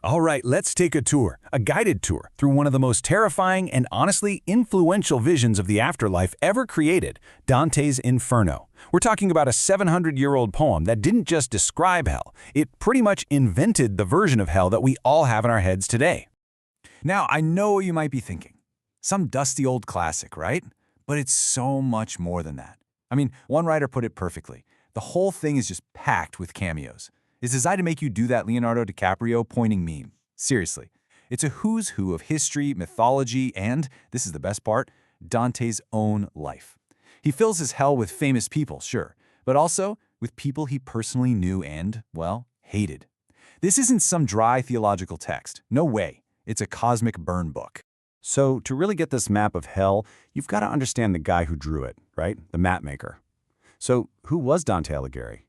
All right, let's take a guided tour, through one of the most terrifying and honestly influential visions of the afterlife ever created, Dante's Inferno. We're talking about a 700-year-old poem that didn't just describe hell, it pretty much invented the version of hell that we all have in our heads today. Now, I know what you might be thinking. Some dusty old classic, right? But it's so much more than that. I mean, one writer put it perfectly. The whole thing is just packed with cameos. It's designed to make you do that Leonardo DiCaprio pointing meme. Seriously. It's a who's who of history, mythology, and, this is the best part, Dante's own life. He fills his hell with famous people, sure, but also with people he personally knew and, well, hated. This isn't some dry theological text. No way. It's a cosmic burn book. So, to really get this map of hell, you've got to understand the guy who drew it, right? The map maker. So, who was Dante Alighieri?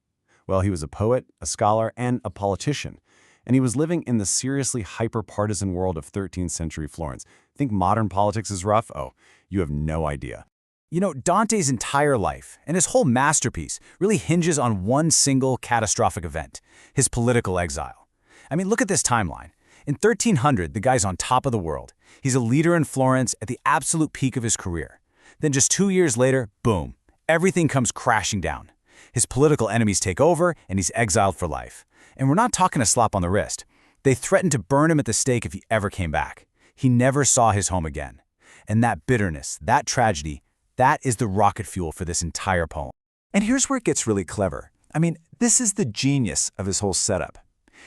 Well, he was a poet, a scholar, and a politician. And he was living in the seriously hyper-partisan world of 13th century Florence. Think modern politics is rough? Oh, you have no idea. You know, Dante's entire life, and his whole masterpiece, really hinges on one single catastrophic event, his political exile. I mean, look at this timeline. In 1300, the guy's on top of the world. He's a leader in Florence at the absolute peak of his career. Then just 2 years later, boom, everything comes crashing down. His political enemies take over, and he's exiled for life. And we're not talking a slap on the wrist. They threatened to burn him at the stake if he ever came back. He never saw his home again. And that bitterness, that tragedy, that is the rocket fuel for this entire poem. And here's where it gets really clever. I mean, this is the genius of his whole setup.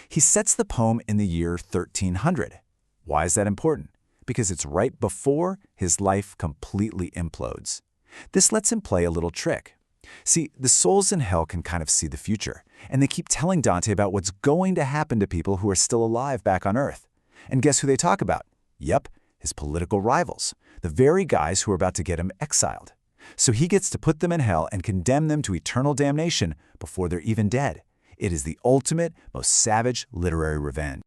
He sets the poem in the year 1300. Why is that important? Because it's right before his life completely implodes. This lets him play a little trick. See, the souls in hell can kind of see the future, and they keep telling Dante about what's going to happen to people who are still alive back on Earth. And guess who they talk about? Yep, his political rivals, the very guys who are about to get him exiled. So he gets to put them in hell and condemn them to eternal damnation before they're even dead. It is the ultimate, most savage literary revenge.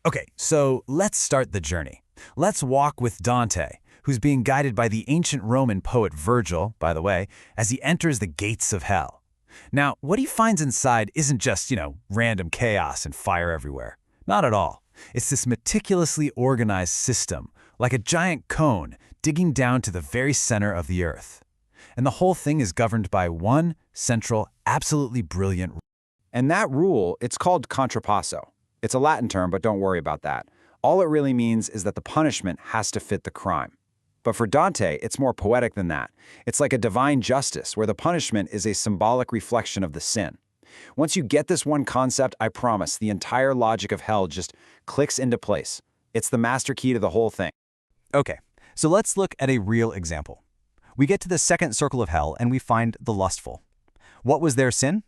Okay, so let's start the journey. Let's walk with Dante, who's being guided by the ancient Roman poet Virgil, by the way, as he enters the gates of hell. Now, what he finds inside isn't just, random chaos and fire everywhere. Not at all. It's this meticulously organized system, like a giant cone digging down to the very center of the earth. And the whole thing is governed by one central, absolutely brilliant rule. And that rule, it's called contrapasso. It's a Latin term, but don't worry about that. All it really means is that the punishment has to fit the crime. But for Dante, it's more poetic than that. It's like a divine justice, where the punishment is a symbolic reflection of the sin. Once you get this one concept, I promise, the entire logic of hell just clicks into place. It's the master key to the whole thing. Okay, so let's look at a real example. We get to the second circle of hell and we find the lustful. What was their sin?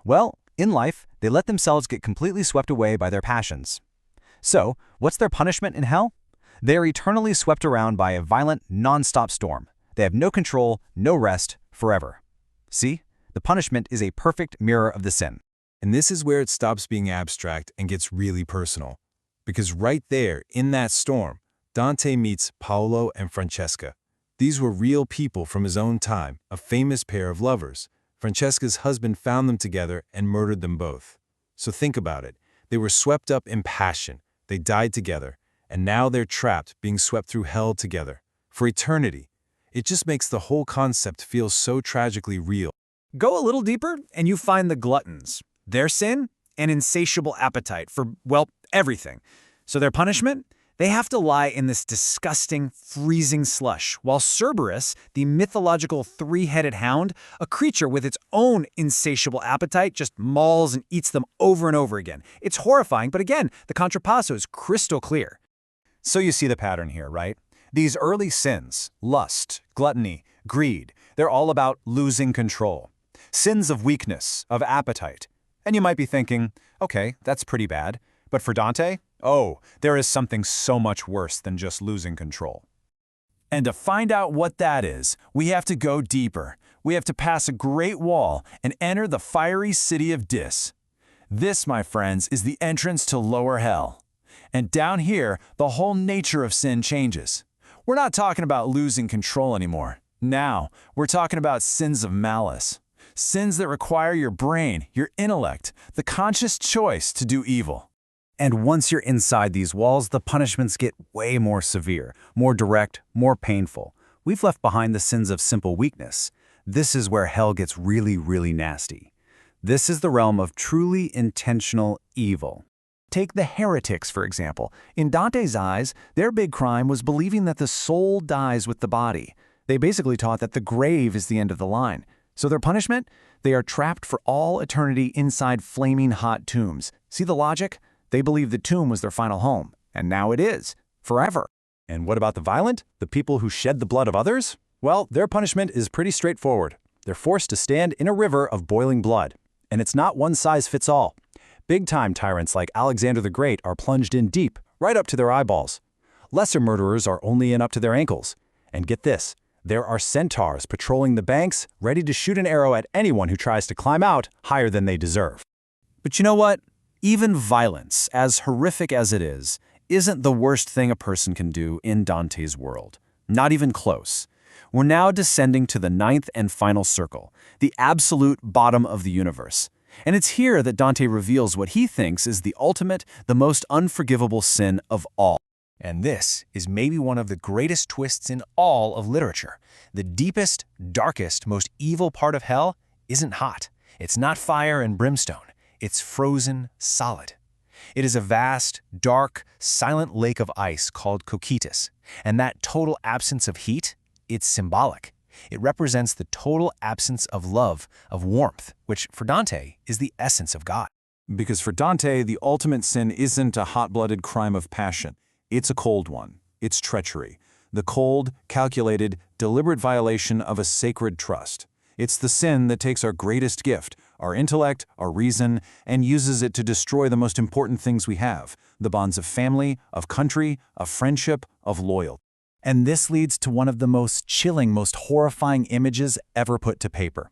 Well, in life, they let themselves get completely swept away by their passions. So, what's their punishment in hell? They are eternally swept around by a violent, non-stop storm. They have no control, no rest, forever. See? The punishment is a perfect mirror of the sin. And this is where it stops being abstract and gets really personal. Because right there, in that storm, Dante meets Paolo and Francesca. These were real people from his own time, a famous pair of lovers. Francesca's husband found them together and murdered them both. So think about it. They were swept up in passion. They died together. And now they're trapped, being swept through hell together. For eternity. It just makes the whole concept feel so tragically real. Go a little deeper, and you find the gluttons. Their sin? An insatiable appetite for, well, everything. So their punishment? They have to lie in this disgusting, freezing slush, while Cerberus, the mythological three-headed hound, a creature with its own insatiable appetite, just mauls and eats them over and over again. It's horrifying, but again, the contrapasso is crystal clear. So you see the pattern here, right? These early sins, lust, gluttony, greed, they're all about losing control. Sins of weakness, of appetite. And you might be thinking, okay, that's pretty bad. But for Dante, oh, there is something so much worse than just losing control. And to find out what that is, we have to go deeper. We have to pass a great wall and enter the fiery city of Dis. This, my friends, is the entrance to lower hell. And down here, the whole nature of sin changes. We're not talking about losing control anymore. Now, we're talking about sins of malice. Sins that require your brain, your intellect, the conscious choice to do evil. And once you're inside these walls, the punishments get way more severe, more direct, more painful. We've left behind the sins of simple weakness. This is where hell gets really, really nasty. This is the realm of truly intentional evil. Take the heretics, for example. In Dante's eyes, their big crime was believing that the soul dies with the body. They basically taught that the grave is the end of the line. So their punishment? They are trapped for all eternity inside flaming hot tombs. See the logic? They believed the tomb was their final home, and now it is, forever. And what about the violent? The people who shed the blood of others? Well, their punishment is pretty straightforward. They're forced to stand in a river of boiling blood. And it's not one size fits all. Big-time tyrants like Alexander the Great are plunged in deep, right up to their eyeballs. Lesser murderers are only in up to their ankles. And get this, there are centaurs patrolling the banks, ready to shoot an arrow at anyone who tries to climb out higher than they deserve. But you know what? Even violence, as horrific as it is, isn't the worst thing a person can do in Dante's world. Not even close. We're now descending to the ninth and final circle, the absolute bottom of the universe. And it's here that Dante reveals what he thinks is the ultimate, the most unforgivable sin of all. And this is maybe one of the greatest twists in all of literature. The deepest, darkest, most evil part of hell isn't hot. It's not fire and brimstone. It's frozen solid. It is a vast, dark, silent lake of ice called Cocytus. And that total absence of heat, it's symbolic. It represents the total absence of love, of warmth, which for Dante is the essence of God. Because for Dante, the ultimate sin isn't a hot-blooded crime of passion. It's a cold one. It's treachery. The cold, calculated, deliberate violation of a sacred trust. It's the sin that takes our greatest gift, our intellect, our reason, and uses it to destroy the most important things we have, the bonds of family, of country, of friendship, of loyalty. And this leads to one of the most chilling, most horrifying images ever put to paper.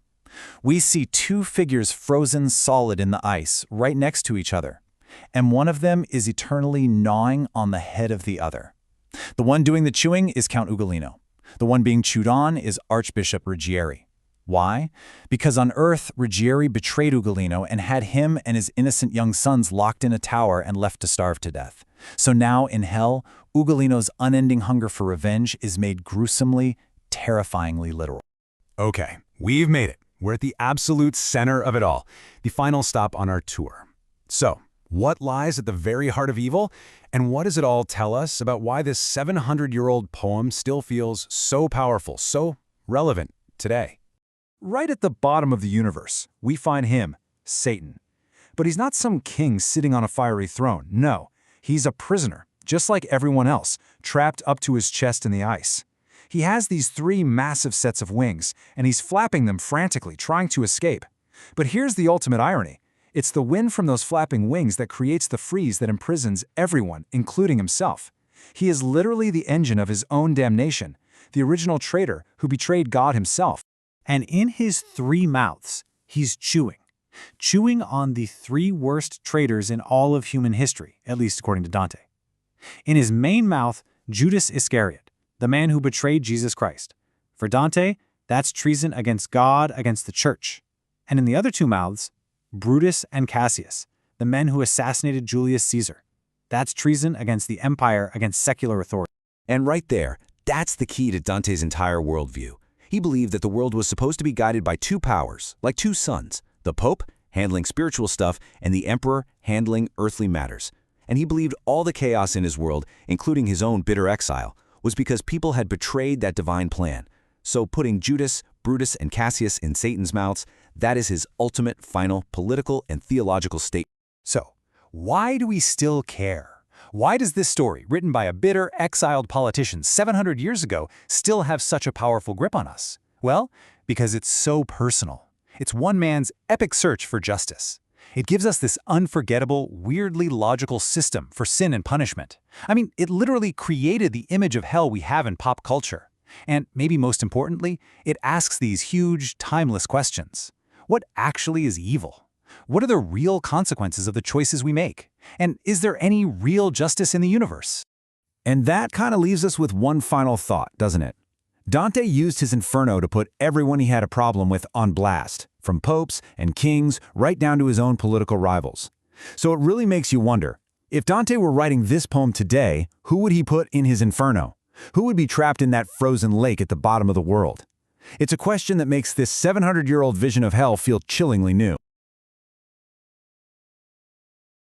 We see two figures frozen solid in the ice, right next to each other. And one of them is eternally gnawing on the head of the other. The one doing the chewing is Count Ugolino. The one being chewed on is Archbishop Ruggieri. Why? Because on Earth, Ruggieri betrayed Ugolino and had him and his innocent young sons locked in a tower and left to starve to death. So now in hell, Ugolino's unending hunger for revenge is made gruesomely, terrifyingly literal. Okay, we've made it. We're at the absolute center of it all, the final stop on our tour. So, what lies at the very heart of evil? And what does it all tell us about why this 700-year-old poem still feels so powerful, so relevant today? Right at the bottom of the universe, we find him, Satan. But he's not some king sitting on a fiery throne. No, he's a prisoner, just like everyone else, trapped up to his chest in the ice. He has these three massive sets of wings, and he's flapping them frantically, trying to escape. But here's the ultimate irony. It's the wind from those flapping wings that creates the freeze that imprisons everyone, including himself. He is literally the engine of his own damnation, the original traitor who betrayed God himself. And in his three mouths, he's chewing on the three worst traitors in all of human history, at least according to Dante. In his main mouth, Judas Iscariot, the man who betrayed Jesus Christ. For Dante, that's treason against God, against the church. And in the other two mouths, Brutus and Cassius, the men who assassinated Julius Caesar. That's treason against the empire, against secular authority. And right there, that's the key to Dante's entire worldview. He believed that the world was supposed to be guided by two powers, like two suns, the Pope, handling spiritual stuff, and the Emperor, handling earthly matters. And he believed all the chaos in his world, including his own bitter exile, was because people had betrayed that divine plan. So putting Judas, Brutus, and Cassius in Satan's mouths, that is his ultimate, final, political and theological statement. So, why do we still care? Why does this story, written by a bitter, exiled politician 700 years ago, still have such a powerful grip on us? Well, because it's so personal. It's one man's epic search for justice. It gives us this unforgettable, weirdly logical system for sin and punishment. I mean, it literally created the image of hell we have in pop culture. And maybe most importantly, it asks these huge, timeless questions. What actually is evil? What are the real consequences of the choices we make? And is there any real justice in the universe? And that kind of leaves us with one final thought, doesn't it? Dante used his Inferno to put everyone he had a problem with on blast, from popes and kings right down to his own political rivals. So it really makes you wonder, If Dante were writing this poem today, who would he put in his Inferno? Who would be trapped in that frozen lake at the bottom of the world? It's a question that makes this 700-year-old vision of hell feel chillingly new.